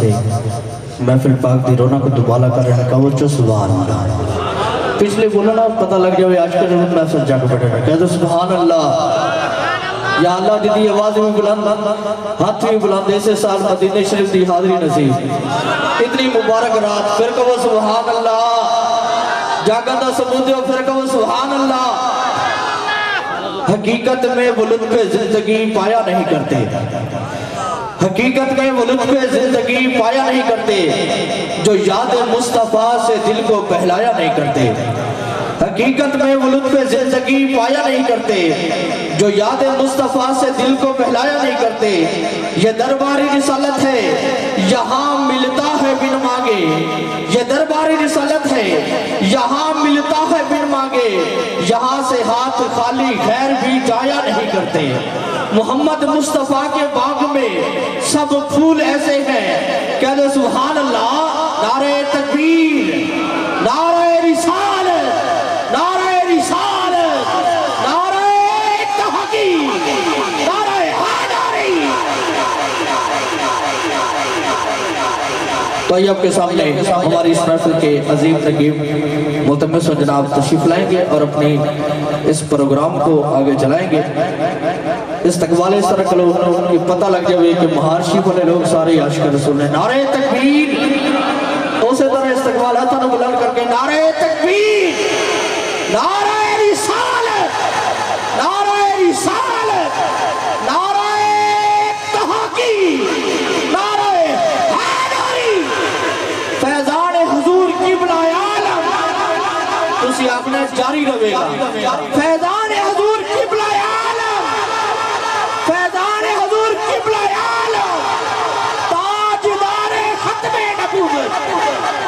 سے محفل پاک دی رونق کو دوبالا کر رہے ہیں کہو سبحان اللہ. پچھلے بولا نا پتہ لگ جائے آج کے دن محفل جا کے بیٹھے ہیں کہہ دو سبحان اللہ. یا اللہ دیدی آواز بھی بلند ہاتھ بھی بلند ایسے سال مدینہ شریف دی حاضری نصیب اتنی مبارک رات پھر کہو سبحان اللہ. جاگندہ سمودے ہو پھر کہو سبحان اللہ. حقیقت میں وہ لطف زندگی پایا نہیں کرتے. حقیقت میں وہ لطف زندگی پایا نہیں کرتے جو یاد مصطفیٰ سے دل کو بہلایا نہیں کرتے. حقیقت میں وہ لطف زندگی پایا نہیں کرتے جو یاد مصطفیٰ سے دل کو بہلایا نہیں کرتے. یہ درباری رسالت ہے یہاں ملتا ہے بن مانگے. یہ درباری رسالت ہے یہاں ملتا ہے بن مانگے. یہاں سے ہاتھ خالی خیر بھی جایا نہیں کرتے. محمد مصطفیٰ کے باغ میں سب پھول ایسے ہیں کہہ دو سبحان اللہ. نعرہ تکبیر نعرہ رسالت نعرہ رسالت نعرہ تحقیق نعرہ حیدری. تو اب کے سامنے ہماری اس محفل کے عظیم نگیب ملتمس و جناب تشریف لائیں گے اور اپنی اس پروگرام کو آگے چلائیں گے. استقبال اس طرح کرو یہ پتہ لگ جائے کہ مہارشی والے لوگ سارے عاشق رسول ہیں. نعرہ تکبیر اسی طرح استقبال ہاتھوں بلند کر کے نعرہ تکبیر نعرہ رسالت نعرہ رسالت نعرہ تحقیق نعرہ حیدری. فیضان حضور قبلہ عالم تسی آپ نے جاری رہے گا. فیضان حضور قبلہ عالم فیضان حضور قبلہ عالم تاجدار ختم نبوت